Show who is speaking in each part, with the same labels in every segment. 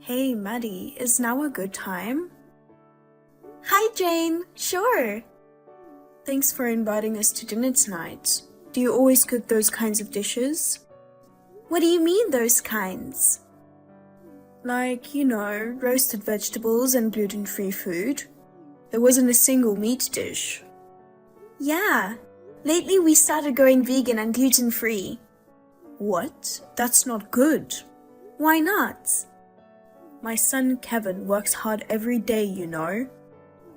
Speaker 1: Hey, Maddie, is now a good time? Hi, Jane. Sure. Thanks for inviting us to dinner tonight. Do you always cook those kinds of dishes? What do you mean, those kinds? Like, roasted vegetables and gluten-free food. There wasn't a single meat dish. Yeah. Lately we started going vegan and gluten-free. What? That's not good. Why not? My son Kevin works hard every day,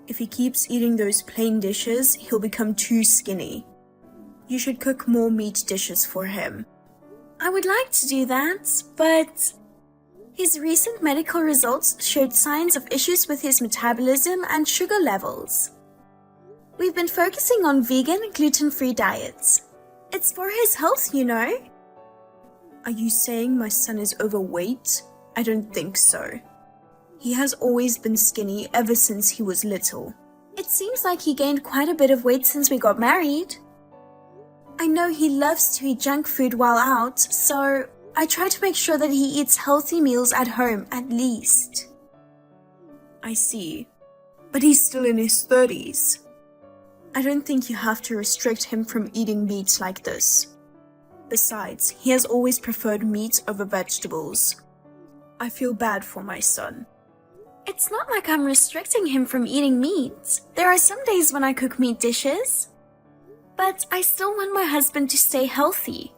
Speaker 1: If he keeps eating those plain dishes, he'll become too skinny. You should cook more meat dishes for him. I would like to do that, but his recent medical results showed signs of issues with his metabolism and sugar levels. We've been focusing on vegan, gluten-free diets. It's for his health, Are you saying my son is overweight? I don't think so. He has always been skinny ever since he was little. It seems like he gained quite a bit of weight since we got married. I know he loves to eat junk food while out, so I try to make sure that he eats healthy meals at home at least. I see. But he's still in his 30s. I don't think you have to restrict him from eating meat like this. Besides, he has always preferred meat over vegetables. I feel bad for my son. It's not like I'm restricting him from eating meat. There are some days when I cook meat dishes. But I still want my husband to stay healthy.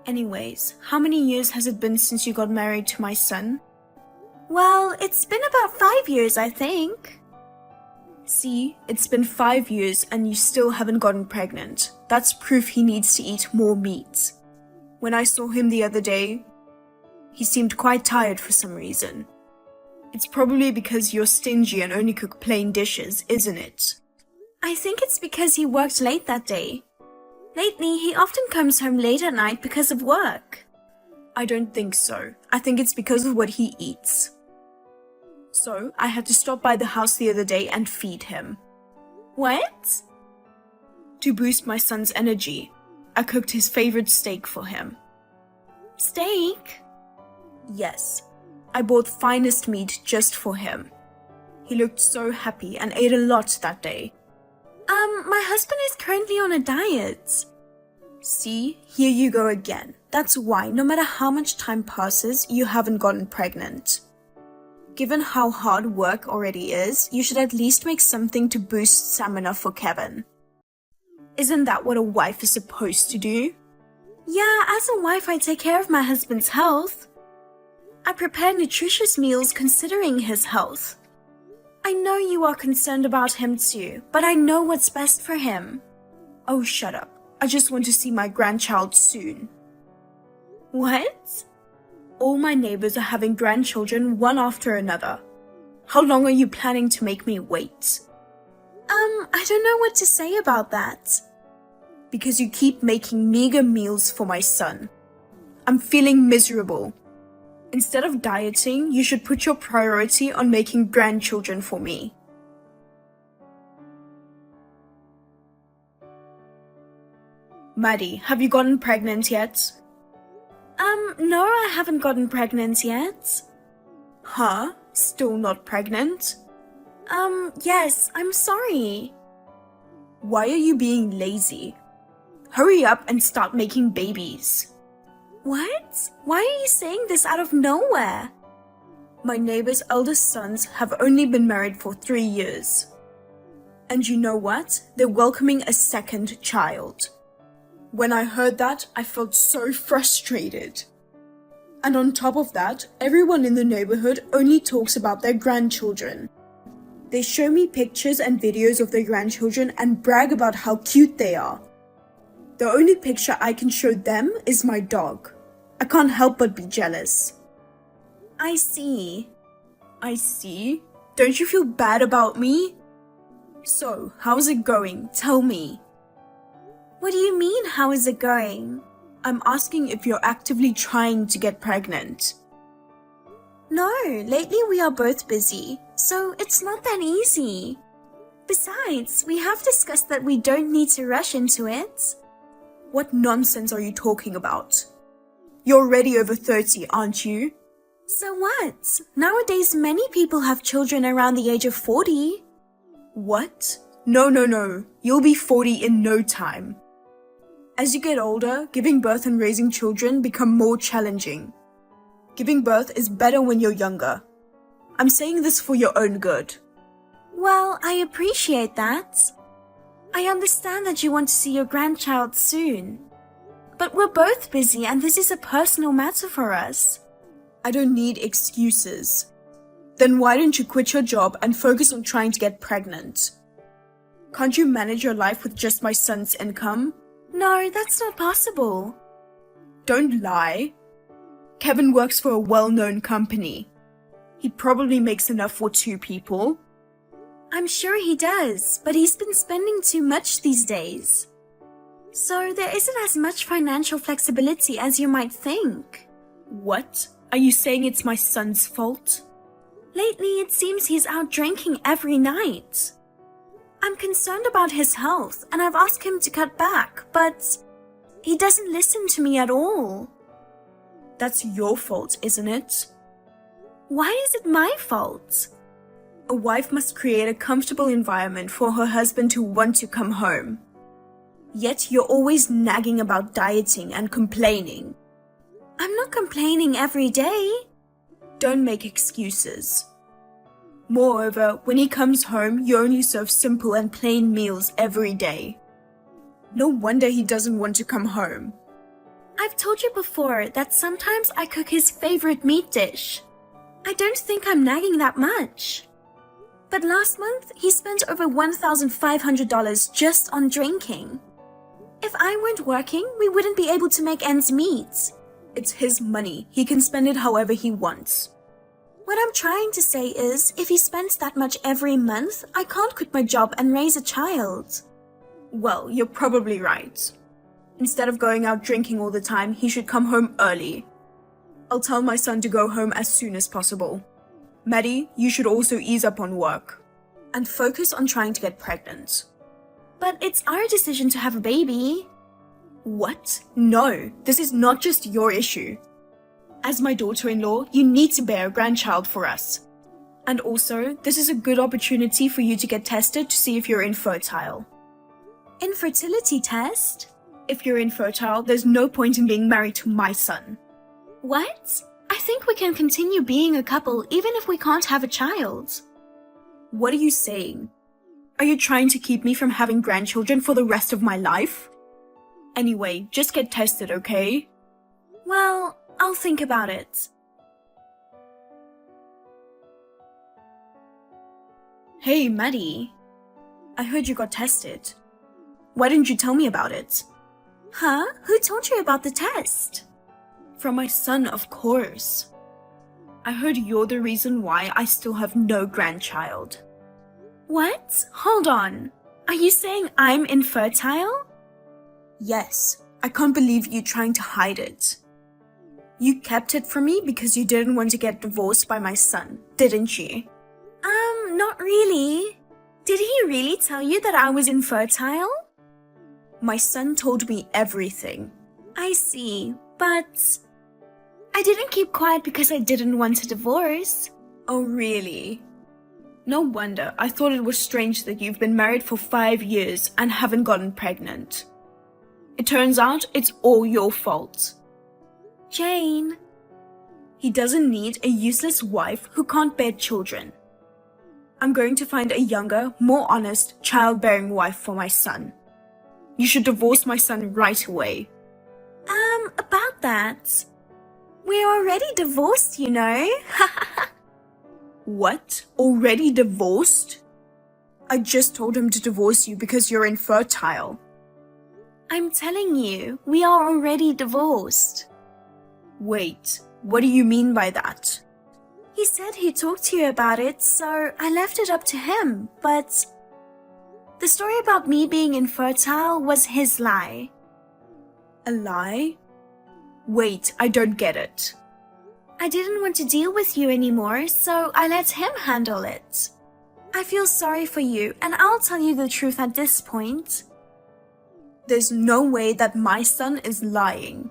Speaker 1: Anyways, how many years has it been since you got married to my son? Well, it's been about 5 years, I think. See, it's been 5 years and you still haven't gotten pregnant. That's proof he needs to eat more meat. When I saw him the other day, he seemed quite tired for some reason. It's probably because you're stingy and only cook plain dishes, isn't it? I think it's because he worked late that day. Lately, he often comes home late at night because of work. I don't think so. I think it's because of what he eats. So, I had to stop by the house the other day and feed him. What? To boost my son's energy, I cooked his favorite steak for him. Steak? Yes. I bought finest meat just for him. He looked so happy and ate a lot that day. My husband is currently on a diet. See, here you go again. That's why, no matter how much time passes, you haven't gotten pregnant. Given how hard work already is, you should at least make something to boost stamina for Kevin. Isn't that what a wife is supposed to do? Yeah, as a wife, I take care of my husband's health. I prepare nutritious meals considering his health. I know you are concerned about him too, but I know what's best for him. Oh, shut up. I just want to see my grandchild soon. What? All my neighbors are having grandchildren one after another. How long are you planning to make me wait? I don't know what to say about that. Because you keep making meager meals for my son. I'm feeling miserable. Instead of dieting, you should put your priority on making grandchildren for me. Maddie, have you gotten pregnant yet? No, I haven't gotten pregnant yet. Huh? Still not pregnant? Yes, I'm sorry. Why are you being lazy? Hurry up and start making babies. What? Why are you saying this out of nowhere? My neighbor's eldest sons have only been married for 3 years. And you know what? They're welcoming a second child. When I heard that, I felt so frustrated. And on top of that, everyone in the neighborhood only talks about their grandchildren. They show me pictures and videos of their grandchildren and brag about how cute they are. The only picture I can show them is my dog. I can't help but be jealous. I see. I see? Don't you feel bad about me? So, how's it going? Tell me. What do you mean, how is it going? I'm asking if you're actively trying to get pregnant. No, lately we are both busy, so it's not that easy. Besides, we have discussed that we don't need to rush into it. What nonsense are you talking about? You're already over 30, aren't you? So what? Nowadays, many people have children around the age of 40.
Speaker 2: What? No. You'll be 40 in no time. As you get older, giving birth and raising children become more challenging. Giving birth is better when you're younger. I'm saying this for your own good.
Speaker 1: Well, I appreciate that. I understand that you want to see your grandchild soon. But we're both busy and this is a personal matter for us.
Speaker 2: I don't need excuses. Then why don't you quit your job and focus on trying to get pregnant? Can't you manage your life with just my son's income?
Speaker 1: No, that's not possible.
Speaker 2: Don't lie. Kevin works for a well-known company. He probably makes enough for 2 people.
Speaker 1: I'm sure he does, but he's been spending too much these days. So there isn't as much financial flexibility as you might think.
Speaker 2: What? Are you saying it's my son's fault?
Speaker 1: Lately, it seems he's out drinking every night. I'm concerned about his health, and I've asked him to cut back, but he doesn't listen to me at all.
Speaker 2: That's your fault, isn't it?
Speaker 1: Why is it my fault?
Speaker 2: A wife must create a comfortable environment for her husband to want to come home. Yet you're always nagging about dieting and complaining.
Speaker 1: I'm not complaining every day.
Speaker 2: Don't make excuses. Moreover, when he comes home, you only serve simple and plain meals every day. No wonder he doesn't want to come home.
Speaker 1: I've told you before that sometimes I cook his favorite meat dish. I don't think I'm nagging that much. But last month, he spent over $1,500 just on drinking. If I weren't working, we wouldn't be able to make ends meet.
Speaker 2: It's his money. He can spend it however he wants.
Speaker 1: What I'm trying to say is, if he spends that much every month, I can't quit my job and raise a child.
Speaker 2: Well, you're probably right. Instead of going out drinking all the time, he should come home early. I'll tell my son to go home as soon as possible. Maddie, you should also ease up on work and focus on trying to get pregnant.
Speaker 1: But it's our decision to have a baby.
Speaker 2: What? No, this is not just your issue. As my daughter-in-law, you need to bear a grandchild for us. And also, this is a good opportunity for you to get tested to see if you're infertile.
Speaker 1: Infertility test?
Speaker 2: If you're infertile, there's no point in being married to my son.
Speaker 1: What? I think we can continue being a couple even if we can't have a child.
Speaker 2: What are you saying? Are you trying to keep me from having grandchildren for the rest of my life? Anyway, just get tested, okay?
Speaker 1: Well, I'll think about it.
Speaker 2: Hey, Maddie. I heard you got tested. Why didn't you tell me about it?
Speaker 1: Huh? Who told you about the test?
Speaker 2: From my son, of course. I heard you're the reason why I still have no grandchild.
Speaker 1: What? Hold on. Are you saying I'm infertile?
Speaker 2: Yes. I can't believe you trying to hide it. You kept it from me because you didn't want to get divorced by my son, didn't you?
Speaker 1: Not really. Did he really tell you that I was infertile?
Speaker 2: My son told me everything.
Speaker 1: I see, but I didn't keep quiet because I didn't want a divorce.
Speaker 2: Oh, really? No wonder. I thought it was strange that you've been married for 5 years and haven't gotten pregnant. It turns out it's all your fault.
Speaker 1: Jane.
Speaker 2: He doesn't need a useless wife who can't bear children. I'm going to find a younger, more honest, childbearing wife for my son. You should divorce my son right away.
Speaker 1: About that. We're already divorced, you know.
Speaker 2: What? Already divorced? I just told him to divorce you because you're infertile.
Speaker 1: I'm telling you, we are already divorced.
Speaker 2: Wait, what do you mean by that?
Speaker 1: He said he talked to you about it, so I left it up to him, but the story about me being infertile was his lie.
Speaker 2: A lie? Wait, I don't get it.
Speaker 1: I didn't want to deal with you anymore, so I let him handle it. I feel sorry for you, and I'll tell you the truth at this point.
Speaker 2: There's no way that my son is lying.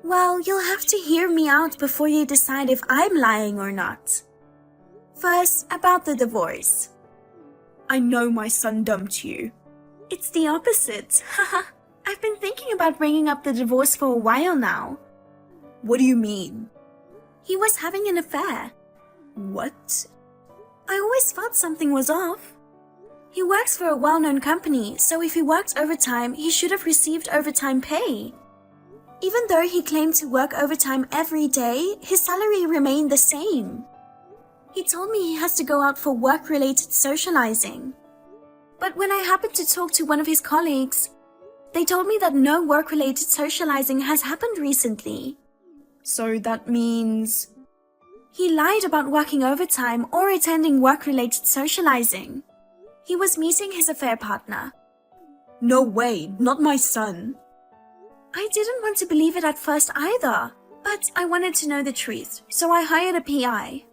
Speaker 1: Well, you'll have to hear me out before you decide if I'm lying or not. First, about the divorce.
Speaker 2: I know my son dumped you.
Speaker 1: It's the opposite. Haha. I've been thinking about bringing up the divorce for a while now.
Speaker 2: What do you mean?
Speaker 1: He was having an affair.
Speaker 2: What?
Speaker 1: I always felt something was off. He works for a well-known company, so if he worked overtime, he should have received overtime pay. Even though he claimed to work overtime every day, his salary remained the same. He told me he has to go out for work-related socializing. But when I happened to talk to one of his colleagues, they told me that no work-related socializing has happened recently.
Speaker 2: So that means...
Speaker 1: He lied about working overtime or attending work-related socializing. He was meeting his affair partner.
Speaker 2: No way, not my son.
Speaker 1: I didn't want to believe it at first either, but I wanted to know the truth, so I hired a PI.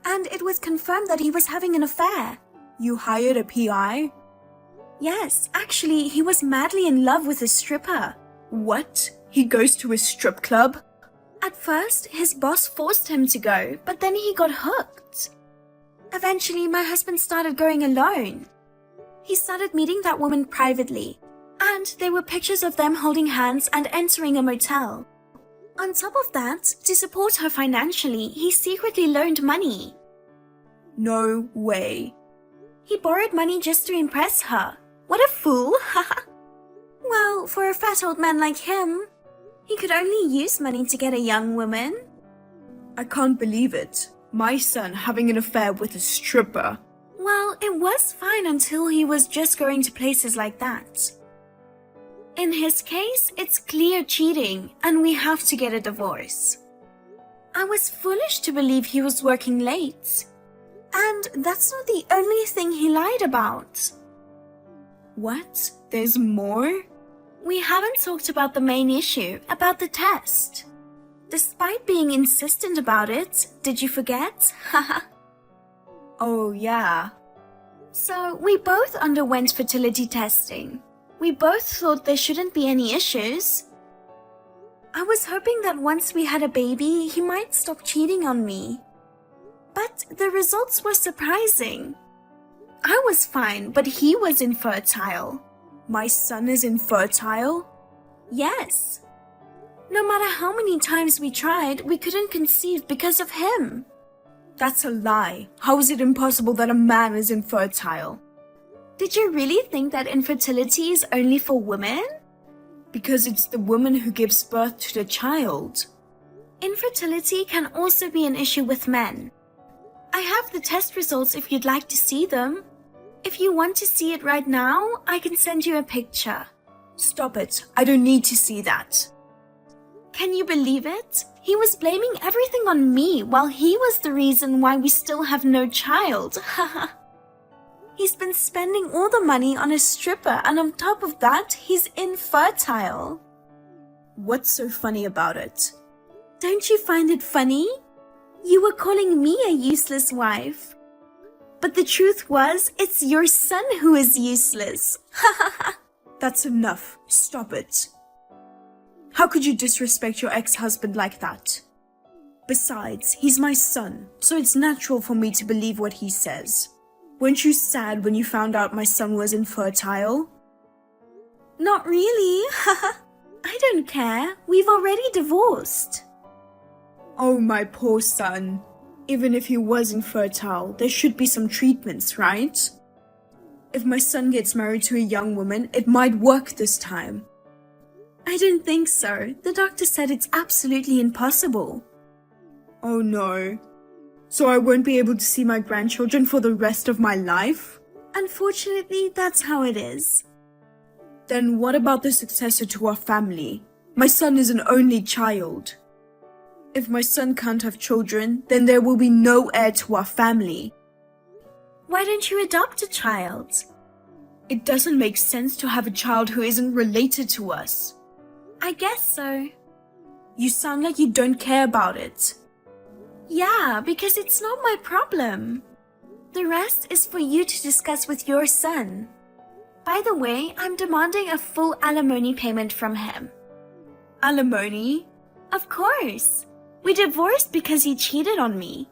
Speaker 1: And it was confirmed that he was having an affair.
Speaker 2: You hired a PI?
Speaker 1: Yes, actually, he was madly in love with a stripper.
Speaker 2: What? He goes to a strip club?
Speaker 1: At first, his boss forced him to go, but then he got hooked. Eventually, my husband started going alone. He started meeting that woman privately, and there were pictures of them holding hands and entering a motel. On top of that, to support her financially, he secretly loaned money.
Speaker 2: No way.
Speaker 1: He borrowed money just to impress her. What a fool, haha. Well, for a fat old man like him, he could only use money to get a young woman.
Speaker 2: I can't believe it. My son having an affair with a stripper.
Speaker 1: Well, it was fine until he was just going to places like that. In his case, it's clear cheating, and we have to get a divorce. I was foolish to believe he was working late. And that's not the only thing he lied about.
Speaker 2: What? There's more?
Speaker 1: We haven't talked about the main issue, about the test. Despite being insistent about it, did you forget? Haha.
Speaker 2: Oh, yeah.
Speaker 1: So, we both underwent fertility testing. We both thought there shouldn't be any issues. I was hoping that once we had a baby, he might stop cheating on me. But the results were surprising. I was fine, but he was infertile.
Speaker 2: My son is infertile?
Speaker 1: Yes. No matter how many times we tried, we couldn't conceive because of him.
Speaker 2: That's a lie. How is it impossible that a man is infertile?
Speaker 1: Did you really think that infertility is only for women?
Speaker 2: Because it's the woman who gives birth to the child.
Speaker 1: Infertility can also be an issue with men. I have the test results if you'd like to see them. If you want to see it right now, I can send you a picture.
Speaker 2: Stop it. I don't need to see that.
Speaker 1: Can you believe it? He was blaming everything on me while he was the reason why we still have no child. Haha. He's been spending all the money on a stripper, and on top of that, he's infertile.
Speaker 2: What's so funny about it?
Speaker 1: Don't you find it funny? You were calling me a useless wife. But the truth was, it's your son who is useless.
Speaker 2: That's enough. Stop it. How could you disrespect your ex-husband like that? Besides, he's my son, so it's natural for me to believe what he says. Weren't you sad when you found out my son was infertile?
Speaker 1: Not really. I don't care. We've already divorced.
Speaker 2: Oh, my poor son. Even if he was infertile, there should be some treatments, right? If my son gets married to a young woman, it might work this time.
Speaker 1: I don't think so. The doctor said it's absolutely impossible.
Speaker 2: Oh no. So I won't be able to see my grandchildren for the rest of my life?
Speaker 1: Unfortunately, that's how it is.
Speaker 2: Then what about the successor to our family? My son is an only child. If my son can't have children, then there will be no heir to our family.
Speaker 1: Why don't you adopt a child?
Speaker 2: It doesn't make sense to have a child who isn't related to us.
Speaker 1: I guess so.
Speaker 2: You sound like you don't care about it.
Speaker 1: Yeah, because it's not my problem. The rest is for you to discuss with your son. By the way, I'm demanding a full alimony payment from him.
Speaker 2: Alimony?
Speaker 1: Of course. We divorced because he cheated on me.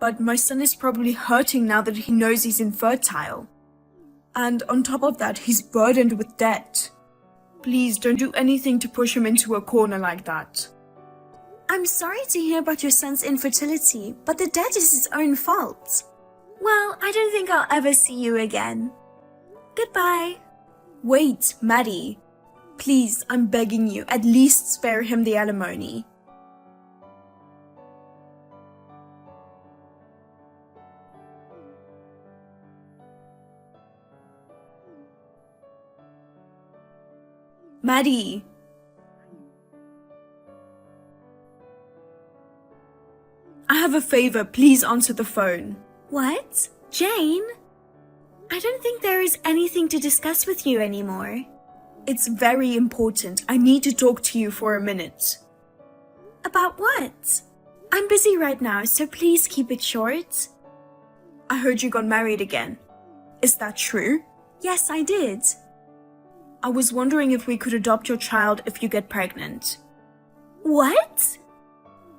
Speaker 2: But my son is probably hurting now that he knows he's infertile. And on top of that, he's burdened with debt. Please don't do anything to push him into a corner like that.
Speaker 1: I'm sorry to hear about your son's infertility, but the debt is his own fault. Well, I don't think I'll ever see you again. Goodbye.
Speaker 2: Wait, Maddie. Please, I'm begging you, at least spare him the alimony. Maddie. I have a favor, please answer the phone.
Speaker 1: What? Jane? I don't think there is anything to discuss with you anymore.
Speaker 2: It's very important. I need to talk to you for a minute.
Speaker 1: About what? I'm busy right now, so please keep it short.
Speaker 2: I heard you got married again. Is that true?
Speaker 1: Yes, I did.
Speaker 2: I was wondering if we could adopt your child if you get pregnant.
Speaker 1: What?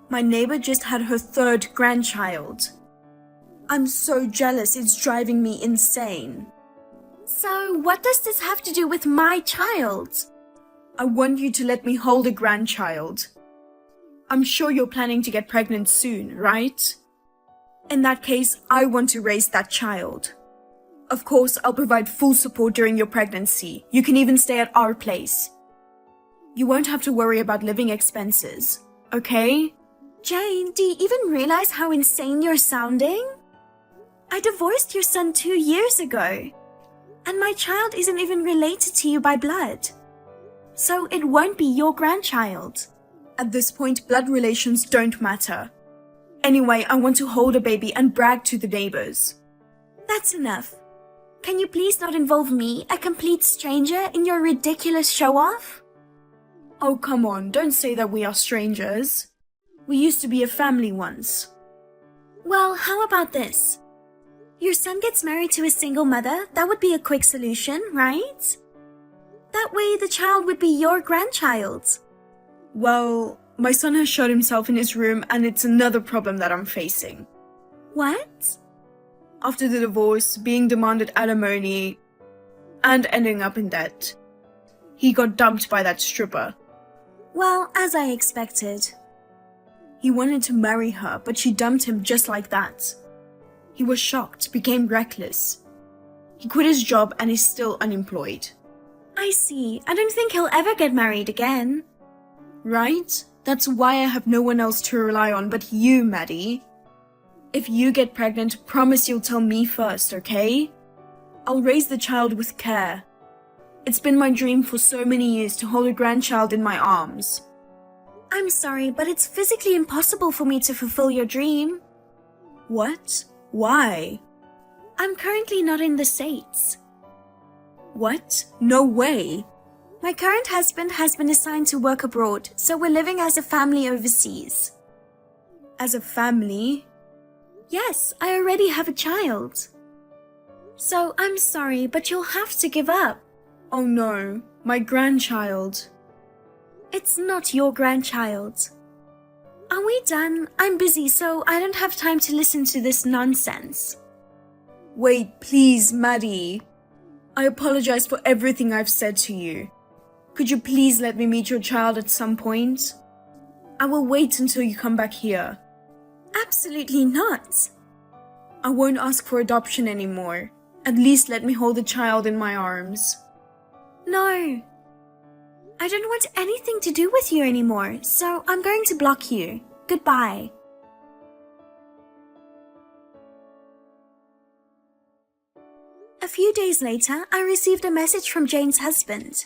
Speaker 2: My neighbor just had her 3rd grandchild. I'm so jealous, it's driving me insane.
Speaker 1: So, what does this have to do with my child?
Speaker 2: I want you to let me hold a grandchild. I'm sure you're planning to get pregnant soon, right? In that case, I want to raise that child. Of course, I'll provide full support during your pregnancy. You can even stay at our place. You won't have to worry about living expenses, okay?
Speaker 1: Jane, do you even realize how insane you're sounding? I divorced your son 2 years ago. And my child isn't even related to you by blood. So it won't be your grandchild.
Speaker 2: At this point, blood relations don't matter. Anyway, I want to hold a baby and brag to the neighbors.
Speaker 1: That's enough. Can you please not involve me, a complete stranger, in your ridiculous show-off?
Speaker 2: Oh, come on, don't say that we are strangers. We used to be a family once.
Speaker 1: Well, how about this? Your son gets married to a single mother, that would be a quick solution, right? That way the child would be your grandchild.
Speaker 2: Well, my son has shut himself in his room and it's another problem that I'm facing.
Speaker 1: What?
Speaker 2: After the divorce, being demanded alimony, and ending up in debt. He got dumped by that stripper.
Speaker 1: Well, as I expected.
Speaker 2: He wanted to marry her, but she dumped him just like that. He was shocked, became reckless. He quit his job and is still unemployed.
Speaker 1: I see. I don't think he'll ever get married again.
Speaker 2: Right? That's why I have no one else to rely on but you, Maddie. If you get pregnant, promise you'll tell me first, okay? I'll raise the child with care. It's been my dream for so many years to hold a grandchild in my arms.
Speaker 1: I'm sorry, but it's physically impossible for me to fulfill your dream.
Speaker 2: What? Why?
Speaker 1: I'm currently not in the States.
Speaker 2: What? No way.
Speaker 1: My current husband has been assigned to work abroad, so we're living as a family overseas.
Speaker 2: As a family?
Speaker 1: Yes, I already have a child. So I'm sorry, but you'll have to give up.
Speaker 2: Oh no, my grandchild.
Speaker 1: It's not your grandchild. Are we done? I'm busy, so I don't have time to listen to this nonsense.
Speaker 2: Wait, please, Maddie. I apologize for everything I've said to you. Could you please let me meet your child at some point? I will wait until you come back here.
Speaker 1: Absolutely not.
Speaker 2: I won't ask for adoption anymore. At least let me hold the child in my arms.
Speaker 1: No. I don't want anything to do with you anymore, so I'm going to block you. Goodbye. A few days later, I received a message from Jane's husband.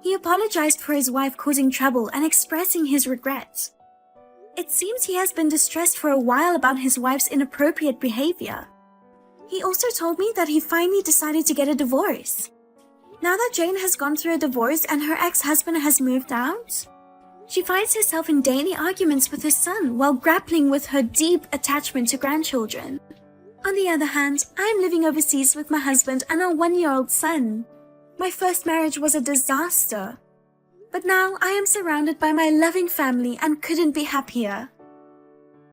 Speaker 1: He apologized for his wife causing trouble and expressing his regrets. It seems he has been distressed for a while about his wife's inappropriate behavior. He also told me that he finally decided to get a divorce. Now that Jane has gone through a divorce and her ex-husband has moved out, she finds herself in daily arguments with her son while grappling with her deep attachment to grandchildren. On the other hand, I am living overseas with my husband and our 1-year-old son. My first marriage was a disaster. But now I am surrounded by my loving family and couldn't be happier.